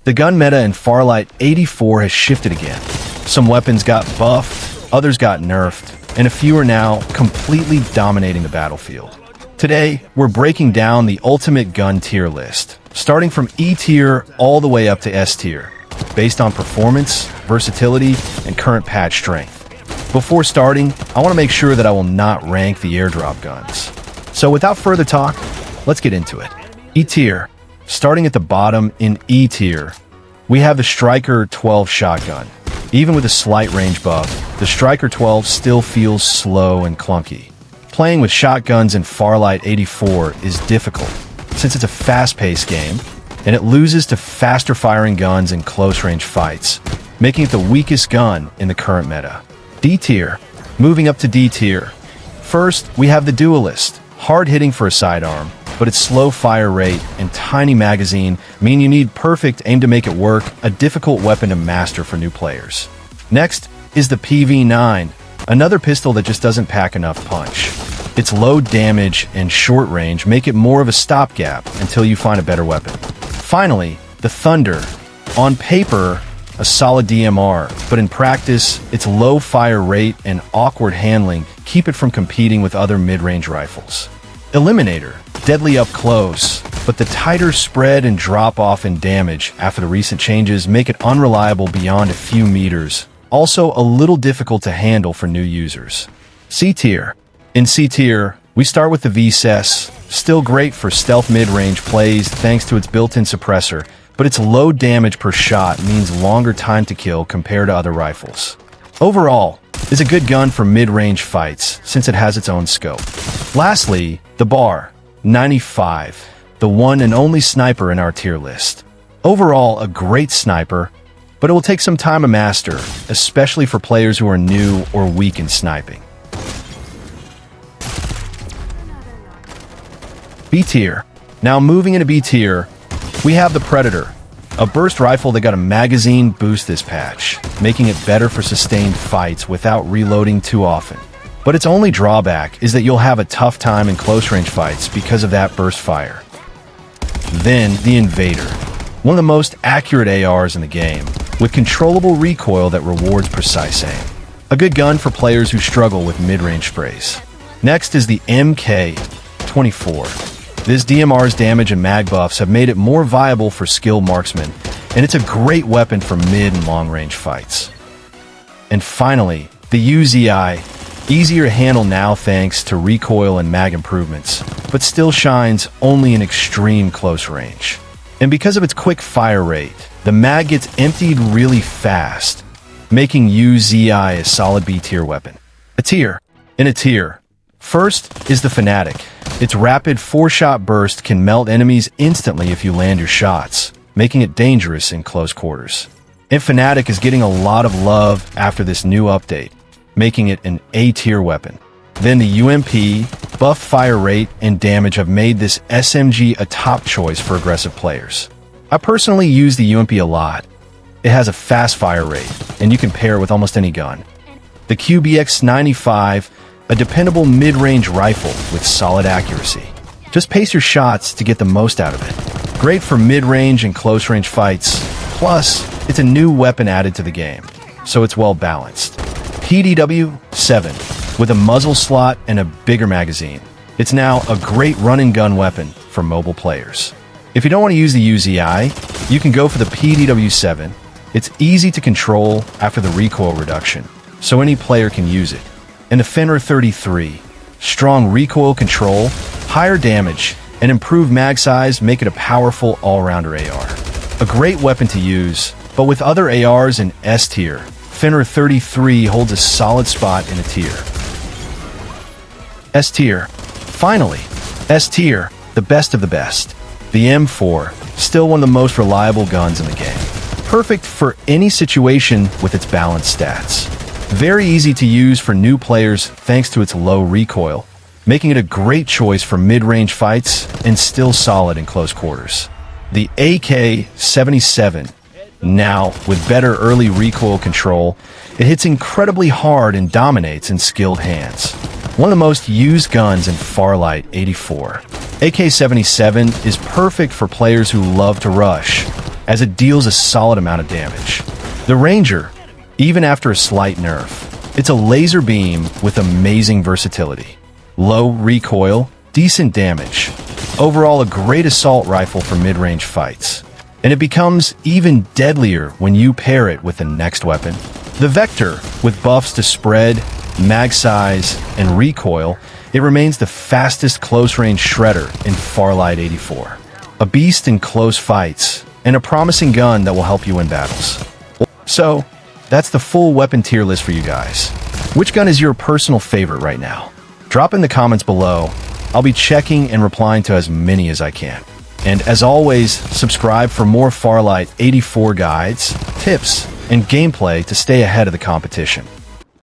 The gun meta in Farlight 84 has shifted again. Some weapons got buffed, others got nerfed, and a few are now completely dominating the battlefield. Today, we're breaking down the ultimate gun tier list, starting from E tier all the way up to S tier, based on performance, versatility, and current patch strength. Before starting, I want to make sure that I will not rank the airdrop guns. So without further talk, let's get into it. E tier. Starting at the bottom in E tier, we have the Striker 12 shotgun. Even with a slight range buff, the Striker 12 still feels slow and clunky. Playing with shotguns in Farlight 84 is difficult, since it's a fast-paced game, and it loses to faster-firing guns in close-range fights, making it the weakest gun in the current meta. D tier. Moving up to D tier. First, we have the Duelist. Hard-hitting for a sidearm, but its slow fire rate and tiny magazine mean you need perfect aim to make it work, a difficult weapon to master for new players. Next is the PV9, another pistol that just doesn't pack enough punch. Its low damage and short range make it more of a stopgap until you find a better weapon. Finally, the Thunder. On paper, a solid DMR, but in practice, its low fire rate and awkward handling keep it from competing with other mid-range rifles. Eliminator, deadly up close, but the tighter spread and drop-off in damage after the recent changes make it unreliable beyond a few meters, also a little difficult to handle for new users. C tier. In C tier, we start with the VSS, still great for stealth mid-range plays thanks to its built-in suppressor, but its low damage per shot means longer time to kill compared to other rifles. Overall, it's a good gun for mid-range fights since it has its own scope. Lastly, the Bar 95, the one and only sniper in our tier list. Overall, a great sniper, but it will take some time to master, especially for players who are new or weak in sniping. B tier. Now moving into B tier, we have the Predator, a burst rifle that got a magazine boost this patch, making it better for sustained fights without reloading too often. But its only drawback is that you'll have a tough time in close-range fights because of that burst fire. Then, the Invader, one of the most accurate ARs in the game, with controllable recoil that rewards precise aim. A good gun for players who struggle with mid-range sprays. Next is the MK24. This DMR's damage and mag buffs have made it more viable for skilled marksmen, and it's a great weapon for mid and long-range fights. And finally, the UZI, easier to handle now thanks to recoil and mag improvements, but still shines only in extreme close range. And because of its quick fire rate, the mag gets emptied really fast, making UZI a solid B tier weapon. A tier. In a tier. First is the Fanatic. Its rapid 4-shot burst can melt enemies instantly if you land your shots, making it dangerous in close quarters. And Fanatic is getting a lot of love after this new update, making it an A-tier weapon. Then the UMP, buff fire rate, and damage have made this SMG a top choice for aggressive players. I personally use the UMP a lot. It has a fast fire rate, and you can pair it with almost any gun. The QBX-95, a dependable mid-range rifle with solid accuracy. Just pace your shots to get the most out of it. Great for mid-range and close-range fights. Plus, it's a new weapon added to the game, so it's well balanced. PDW-7, with a muzzle slot and a bigger magazine. It's now a great run-and-gun weapon for mobile players. If you don't want to use the UZI, you can go for the PDW-7. It's easy to control after the recoil reduction, so any player can use it. And the Fenrir 33, strong recoil control, higher damage, and improved mag size make it a powerful all-rounder AR. A great weapon to use, but with other ARs in S tier, Fenrir 33 holds a solid spot in a tier. S tier. Finally, S tier, the best of the best. The M4, still one of the most reliable guns in the game. Perfect for any situation with its balanced stats. Very easy to use for new players thanks to its low recoil, making it a great choice for mid-range fights and still solid in close quarters. The AK-77, now with better early recoil control, it hits incredibly hard and dominates in skilled hands. One of the most used guns in Farlight 84. AK-77 is perfect for players who love to rush, as it deals a solid amount of damage. The Ranger, even after a slight nerf, it's a laser beam with amazing versatility. Low recoil, decent damage. Overall, a great assault rifle for mid-range fights. And it becomes even deadlier when you pair it with the next weapon. The Vector, with buffs to spread, mag size, and recoil, it remains the fastest close-range shredder in Farlight 84. A beast in close fights, and a promising gun that will help you win battles. So, that's the full weapon tier list for you guys. Which gun is your personal favorite right now? Drop in the comments below. I'll be checking and replying to as many as I can. And as always, subscribe for more Farlight 84 guides, tips, and gameplay to stay ahead of the competition.